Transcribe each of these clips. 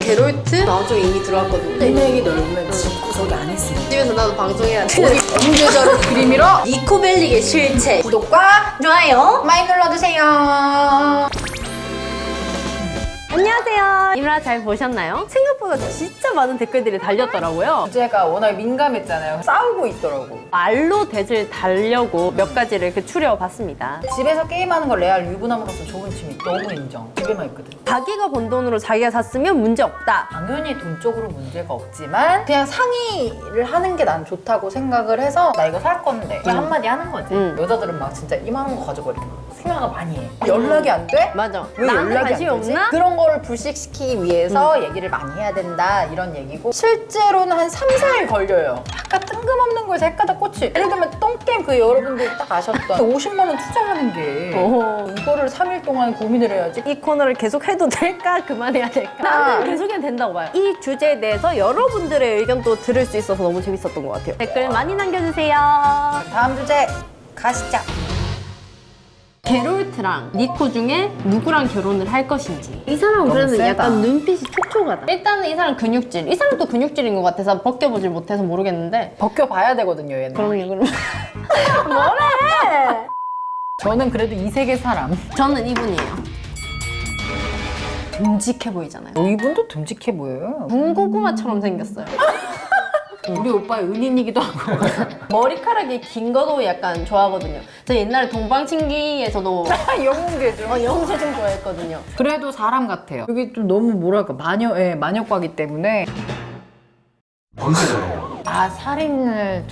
게롤트 마음 쪽에 이미 들어왔거든요. 인맥이 넓으면 집구석이 안 있습니다. 집에서 나도 방송해야 돼. 우리 범죄자를 그림이러 니코벨릭의 실체. 구독과 좋아요. 많이 눌러주세요. 안녕하세요. 이브라 잘 보셨나요? 생각보다 진짜 많은 댓글들이 달렸더라고요. 주제가 워낙 민감했잖아요. 싸우고 있더라고. 말로 대을 달려고 몇 가지를 이렇게 추려봤습니다. 집에서 게임하는 걸 레알 유부남으로서 좋은 취미. 너무 인정. 집에만 있거든. 자기가 번 돈으로 자기가 샀으면 문제 없다. 당연히 돈 쪽으로 문제가 없지만 그냥 상의를 하는 게 난 좋다고 생각을 해서 나 이거 살 건데 그냥 한마디 하는 거지. 여자들은 막 진짜 이만한 거 가지고 이렇게 생각을 많이 해. 연락이 안 돼? 맞아. 왜 나한테 연락이 관심이 안 되지? 없나? 그런 거를 불식시키기 위해서 얘기를 많이 해야 된다 이런 얘기고 실제로는 한 3, 4일 걸려요. 약간 뜬금없는 거에서 헷가다 꽂히. 예를 들면 똥게임 그 여러분들 딱 아셨던 50만 원 투자하는 게 이거를 3일 동안 고민을 해야지. 이 코너를 계속 해도 될까? 그만해야 될까? 나는 계속 해도 된다고 봐요. 이 주제에 대해서 여러분들의 의견도 들을 수 있어서 너무 재밌었던 것 같아요. 댓글 많이 남겨주세요. 다음 주제 가시죠. 게롤트랑 니코 중에 누구랑 결혼을 할 것인지. 이 사람은 너무 그래도 세다. 약간 눈빛이 촉촉하다. 일단은 이 사람 근육질. 이 사람도 근육질인 것 같아서 벗겨보질 못해서 모르겠는데. 벗겨봐야 되거든요 얘는. 그럼요, 그럼. 뭐래? 저는 그래도 이 세계 사람. 저는 이분이에요. 듬직해 보이잖아요. 이분도 듬직해 보여요. 군고구마처럼 생겼어요. 우리 오빠의 은인이기도 하고. 머리카락이 긴 거도 약간 좋아하거든요. 저 옛날에 동방신기에서도 영웅계죠. 영웅제 좀 좋아했거든요. 그래도 사람 같아요. 여기 좀 너무 뭐랄까 마녀과기 때문에. 범죄자예요. 아 살인을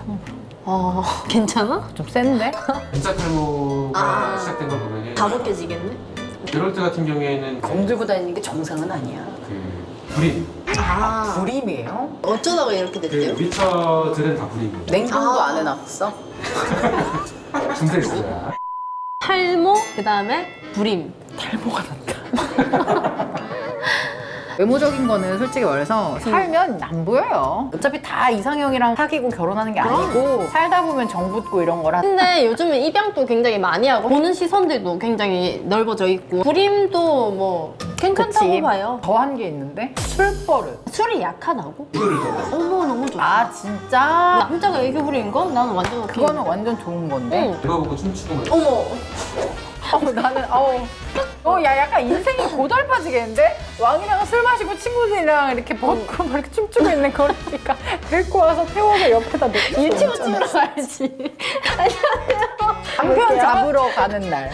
괜찮아? 좀 센데? 인싸 탈모가 아. 시작된 걸 보면 다 벗겨지겠네? 게롤트 같은 경우에는 공들고 다니는 게 정상은 아니야. 그 불임. 불임이에요? 어쩌다가 이렇게 그 됐대요? 위쳐들은 다 불임이에요. 냉동도 안 해놨어? 중세시대야. 탈모, 그 다음에 불임. 탈모가 났다. 외모적인 거는 솔직히 말해서 살면 안 보여요. 어차피 다 이상형이랑 사귀고 결혼하는 게 아니고 살다 보면 정 붙고 이런 거라. 근데 요즘에 입양도 굉장히 많이 하고 보는 시선들도 굉장히 넓어져 있고 불임도 뭐 괜찮다고 봐요. 더한 게 있는데 술버릇. 술이 약하다고? 이거를 더. 어머, 너무 좋아. 아 진짜? 남자가 애교 부리는 거? 나는 완전 오케이. 그거는 완전 좋은 건데. 응. 이거 보고 춤추고 막. 어머. 나는 야 약간 인생이 고달파지겠는데? 왕이랑 술 마시고 친구들이랑 이렇게 벗고 막 이렇게 춤추고 있는 거니까 데리고 와서 태워서 옆에다 놓고 유치원 찍으러 가야지. 남편 잡으러 가는 날.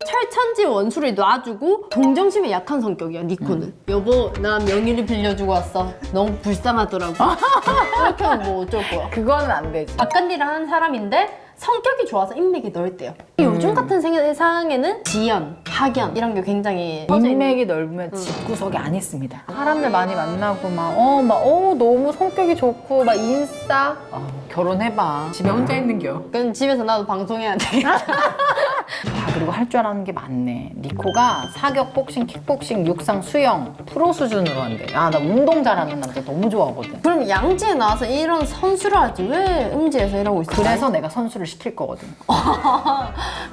철천지 원수를 놔주고 동정심에 약한 성격이야, 니코는. 여보, 나 명의를 빌려주고 왔어. 너무 불쌍하더라고. 이렇게 하면 뭐 어쩔 거야. 그거는 안 되지. 바깥 일을 하는 사람인데 성격이 좋아서 인맥이 넓대요. 요즘 같은 세상에는 지연, 학연 이런 게 굉장히 인맥이 넓으면 집구석이 안 있습니다. 사람들 많이 만나고 너무 성격이 좋고 막 인싸. 결혼해봐. 집에 혼자 있는겨. 그럼 집에서 나도 방송해야 돼. 그리고 할 줄 아는 게 많네. 니코가 사격, 복싱, 킥복싱, 육상, 수영 프로 수준으로 한대. 나 운동 잘하는 남자 너무 좋아하거든. 그럼 양지에 나와서 이런 선수를 하지 왜 음지에서 이러고 있어? 그래서 내가 선수를 시킬 거거든.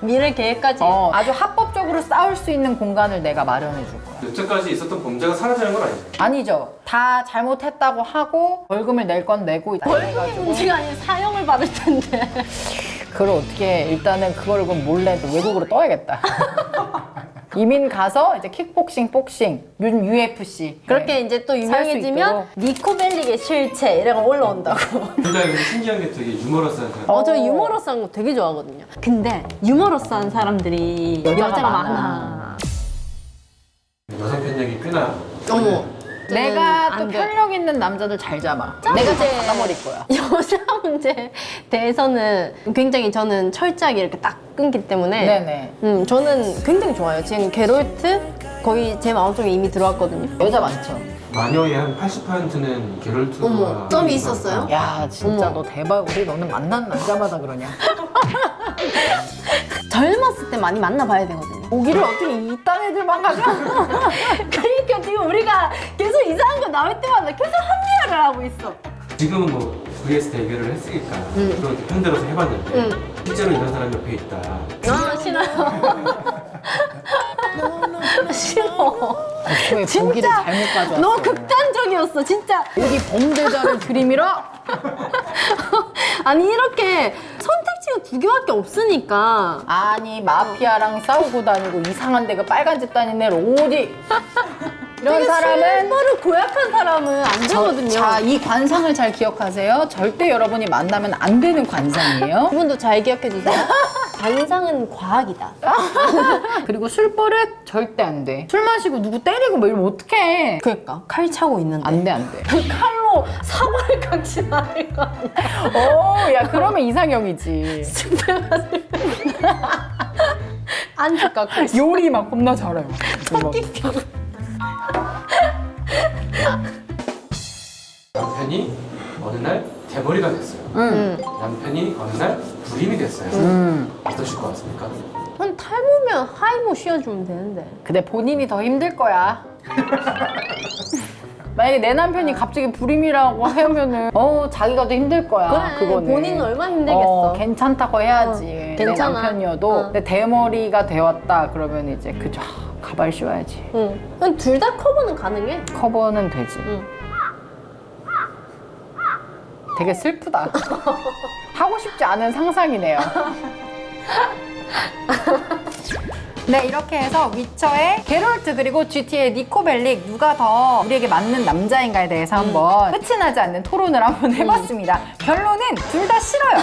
미래 계획까지. 아주 합법적으로 싸울 수 있는 공간을 내가 마련해 줄 거야. 여태까지 있었던 범죄가 사라지는 건 아니죠. 아니죠. 다 잘못했다고 하고 벌금을 낼 건 내고 벌금이 문제가 아니라 사형을 받을 텐데. 그걸 어떻게 일단은 그걸 그럼 몰래 또 외국으로 떠야겠다. 이민 가서 이제 킥복싱, 복싱, 요즘 UFC 그렇게 이제 또 살수 유명해지면 니코벨릭의 실체 이래가 올라온다고. 굉장히 신기한 게 되게 유머러스한 사람. 저 유머러스한 거 되게 좋아하거든요. 근데 유머러스한 사람들이 여자가 많아. 여성 편력이 꽤나. 어머. 내가 또 안 돼. 편력 있는 남자들 잘 잡아. 내가 다 받아버릴 거야. 여자 문제에 대해서는 굉장히 저는 철저하게 이렇게 딱 끊기 때문에 네네. 저는 굉장히 좋아요. 지금 게롤트 거의 제 마음속에 이미 들어왔거든요. 여자 많죠? 마녀의 한 80%는 게롤트가. 어머, 썸이 있었어요? 야 진짜 어머. 너 대박. 우리 너는 만난 남자마다 그러냐? 젊었을 때 많이 만나봐야 되거든요. 오기를 어떻게 이딴 애들만 가져? 그러니까 지금 우리가 계속 이상한 거 나올 때마다 계속 합리화를 하고 있어. 지금은 뭐 vs 대결을 했으니까 그렇게 편들어서 해봤는데 실제로 이런 사람이 옆에 있다. 싫어요. 싫어. 왜 고기를 잘못 가져왔어? 너 극단적이었어 진짜. 어디 범죄자를 들이밀어? 아니 이렇게 선택지가 두 개밖에 없으니까. 아니 마피아랑 싸우고 다니고 이상한 데가 빨간 집 다니는 애를 어디 이런 사람은 실버를 고약한 사람은 안 되거든요. 자, 이 관상을 잘 기억하세요. 절대 여러분이 만나면 안 되는 관상이에요. 그분도 잘 기억해 주세요. 관상은 과학이다. 그리고 술버릇 절대 안 돼. 술 마시고 누구 때리고 뭐 이러면 어떡해. 그러니까 칼 차고 있는데. 안 돼, 안 돼. 그 칼로 사과를 깎지 않을 거 아니야. 야, 그러면 이상형이지. 안주 깎고 있어. 요리 막 겁나 잘해요. 남편이 어느 날 대머리가 됐어요. 남편이 어느 날 불임이 됐어요. 어떠실 것 같습니까? 한 탈모면 하이모 씌워주면 되는데. 근데 본인이 더 힘들 거야. 만약에 내 남편이 갑자기 불임이라고 하면은 자기가 더 힘들 거야. 그래, 그거는. 본인은 얼마나 힘들겠어. 괜찮다고 해야지. 내 괜찮아. 남편이어도 내 대머리가 되었다 그러면 이제 그저 가발 씌워야지. 응. 둘 다 커버는 가능해. 커버는 되지. 응. 되게 슬프다. 하고 싶지 않은 상상이네요. 네, 이렇게 해서 위쳐의 게롤트 그리고 GT의 니코 벨릭 누가 더 우리에게 맞는 남자인가에 대해서 한번 끝이 나지 않는 토론을 한번 해봤습니다. 결론은 둘 다 싫어요.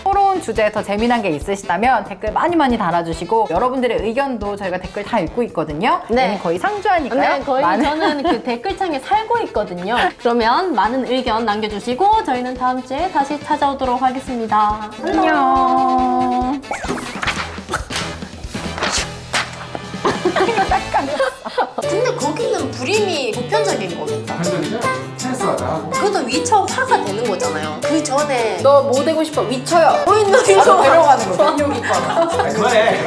토론 주제에 더 재미난 게 있으시다면 댓글 많이 달아주시고 여러분들의 의견도 저희가 댓글 다 읽고 있거든요. 네. 얘는 거의 상주하니까요. 네, 거의 저는 그 댓글창에 살고 있거든요. 그러면 많은 의견 남겨주시고 저희는 다음 주에 다시 찾아오도록 하겠습니다. 안녕. 근데 거기는 불임이 보편적인 거겠다. 한편이죠? 스트레스받아 하고. 그것도 위쳐 화가 되는 거잖아요. 그 전에 너 뭐 되고 싶어? 위쳐요. 보이는 바로 데려가는 거죠. 그만해.